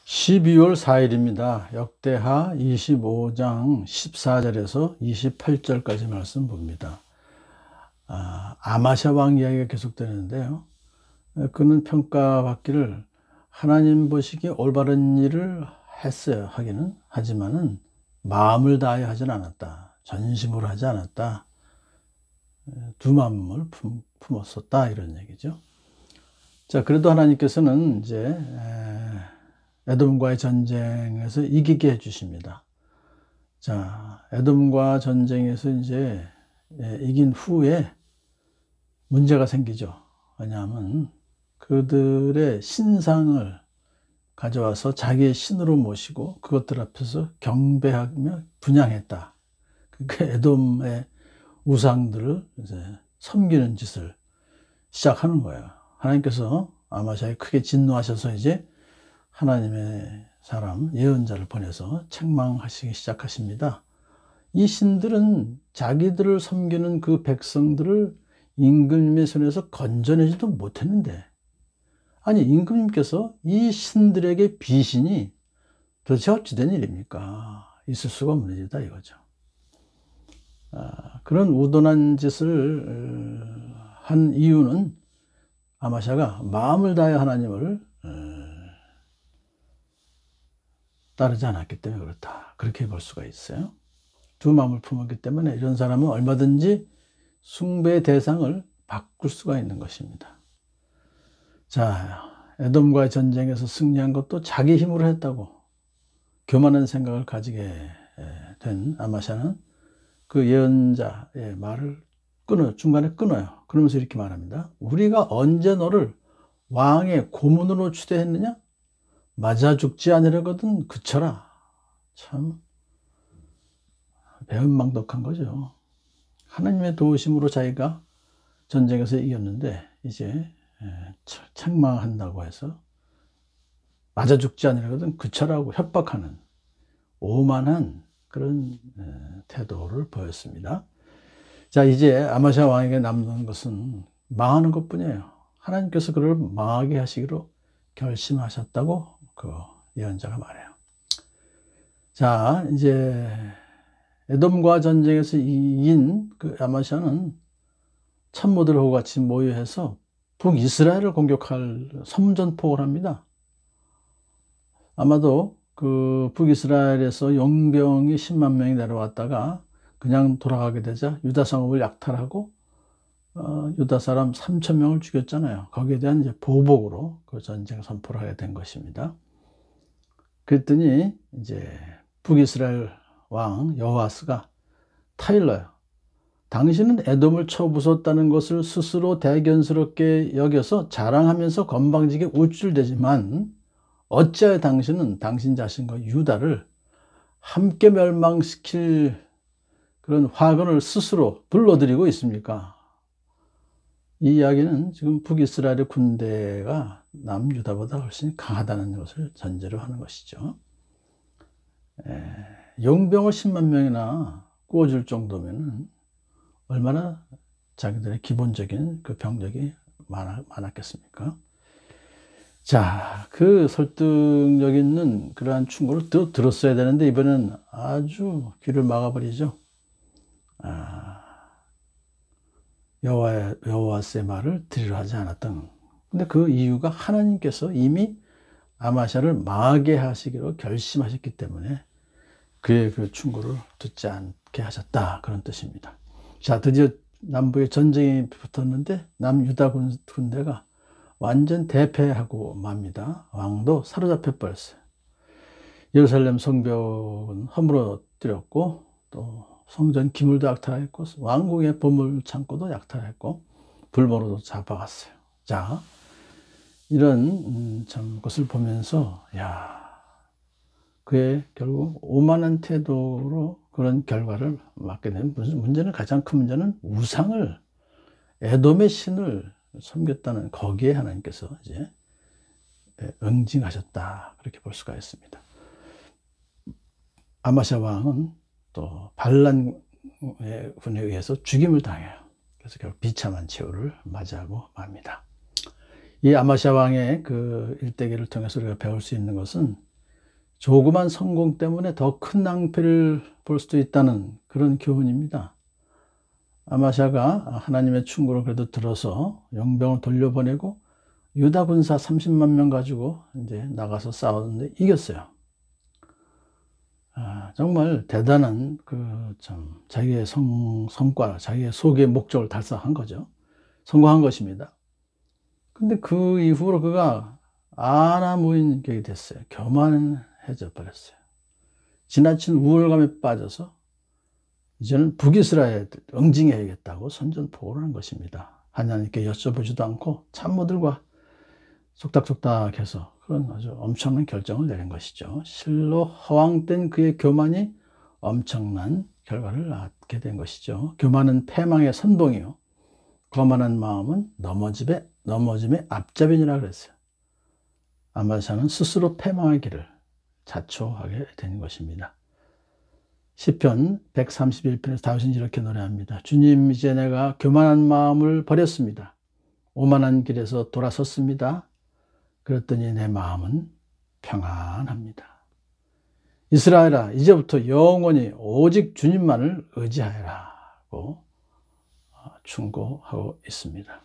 12월 4일입니다. 역대하 25장 14절에서 28절까지 말씀 봅니다. 아마샤 왕 이야기가 계속되는데요. 그는 평가받기를 하나님 보시기에 올바른 일을 했어요. 하기는. 하지만은 마음을 다하여 하진 않았다. 전심으로 하지 않았다. 두 마음을 품었었다. 이런 얘기죠. 자, 그래도 하나님께서는 이제 에돔과의 전쟁에서 이기게 해주십니다. 자, 에돔과 전쟁에서 이제 이긴 후에 문제가 생기죠. 왜냐하면 그들의 신상을 가져와서 자기의 신으로 모시고 그것들 앞에서 경배하며 분향했다. 그 에돔의 우상들을 이제 섬기는 짓을 시작하는 거예요. 하나님께서 아마샤에 크게 진노하셔서 이제 하나님의 사람 예언자를 보내서 책망하시기 시작하십니다. 이 신들은 자기들을 섬기는 그 백성들을 임금님의 손에서 건져내지도 못했는데, 아니 임금님께서 이 신들에게 비신이 도대체 어찌된 일입니까? 있을 수가 없는 일이다 이거죠. 그런 우둔한 짓을 한 이유는 아마샤가 마음을 다해 하나님을 따르지 않았기 때문에 그렇다. 그렇게 볼 수가 있어요. 두 마음을 품었기 때문에 이런 사람은 얼마든지 숭배의 대상을 바꿀 수가 있는 것입니다. 자, 에돔과의 전쟁에서 승리한 것도 자기 힘으로 했다고 교만한 생각을 가지게 된 아마샤는 그 예언자의 말을 중간에 끊어요. 그러면서 이렇게 말합니다. 우리가 언제 너를 왕의 고문으로 추대했느냐? 맞아 죽지 않으려거든 그쳐라. 참 배은망덕한 거죠. 하나님의 도우심으로 자기가 전쟁에서 이겼는데 이제 책망한다고 해서 맞아 죽지 않으려거든 그쳐라고 협박하는 오만한 그런 태도를 보였습니다. 자, 이제 아마샤 왕에게 남는 것은 망하는 것뿐이에요. 하나님께서 그를 망하게 하시기로 결심하셨다고 그 예언자가 말해요. 자, 이제 에돔과 전쟁에서 이긴 그 아마샤는 참모들하고 같이 모여해서 북이스라엘을 공격할 선전포고를 합니다. 아마도 그 북이스라엘에서 용병이 10만 명이 내려왔다가 그냥 돌아가게 되자 유다 성읍을 약탈하고 유다 사람 3,000명을 죽였잖아요. 거기에 대한 이제 보복으로 그 전쟁 선포를 하게 된 것입니다. 그랬더니 이제 북이스라엘 왕 여호아스가 타일러요. 당신은 에돔을 쳐 부쉈다는 것을 스스로 대견스럽게 여겨서 자랑하면서 건방지게 우쭐대지만 어찌하여 당신은 당신 자신과 유다를 함께 멸망시킬 그런 화근을 스스로 불러들이고 있습니까? 이 이야기는 지금 북이스라엘의 군대가 남유다보다 훨씬 강하다는 것을 전제로 하는 것이죠. 용병을 10만 명이나 꾸어줄 정도면 얼마나 자기들의 기본적인 그 병력이 많았겠습니까? 자, 그 설득력 있는 그러한 충고를 들었어야 되는데 이번에는 아주 귀를 막아버리죠. 여호와스의 말을 들으려 하지 않았던. 근데 그 이유가 하나님께서 이미 아마샤를 망하게 하시기로 결심하셨기 때문에 그의 그 충고를 듣지 않게 하셨다. 그런 뜻입니다. 자, 드디어 남북에 전쟁이 붙었는데 남유다 군대가 완전 대패하고 맙니다. 왕도 사로잡혀 버렸어요. 예루살렘 성벽은 허물어뜨렸고 또 성전 기물도 약탈했고 왕궁의 보물 창고도 약탈했고 불모로도 잡아갔어요. 자, 이런 참 것을 보면서 그의 결국 오만한 태도로 그런 결과를 맞게 된 문제는 가장 큰 문제는 우상을 에돔의 신을 섬겼다는 거기에 하나님께서 이제 응징하셨다 그렇게 볼 수가 있습니다. 아마샤 왕은 또 반란군에 의해서 죽임을 당해요. 그래서 결국 비참한 최후를 맞이하고 맙니다. 이 아마샤 왕의 그 일대기를 통해서 우리가 배울 수 있는 것은 조그만 성공 때문에 더 큰 낭패를 볼 수도 있다는 그런 교훈입니다. 아마샤가 하나님의 충고를 그래도 들어서 용병을 돌려보내고 유다 군사 30만 명 가지고 이제 나가서 싸웠는데 이겼어요. 정말 대단한 자기의 성과, 자기의 소기의 목적을 달성한 거죠. 성공한 것입니다. 근데 그 이후로 그가 아나무인격이 됐어요. 교만해져 버렸어요. 지나친 우월감에 빠져서 이제는 북이스라엘에 응징해야겠다고 선전포고를 한 것입니다. 하나님께 여쭤보지도 않고 참모들과 속닥속닥해서 그런 아주 엄청난 결정을 내린 것이죠. 실로 허황된 그의 교만이 엄청난 결과를 낳게 된 것이죠. 교만은 패망의 선봉이요, 거만한 마음은 넘어짐의 앞잡이니라 그랬어요. 아마샤는 스스로 패망의 길을 자초하게 된 것입니다. 시편 131편에서 다윗은 이렇게 노래합니다. 주님, 이제 내가 교만한 마음을 버렸습니다. 오만한 길에서 돌아섰습니다. 그랬더니 내 마음은 평안합니다. 이스라엘아, 이제부터 영원히 오직 주님만을 의지하여라고 충고하고 있습니다.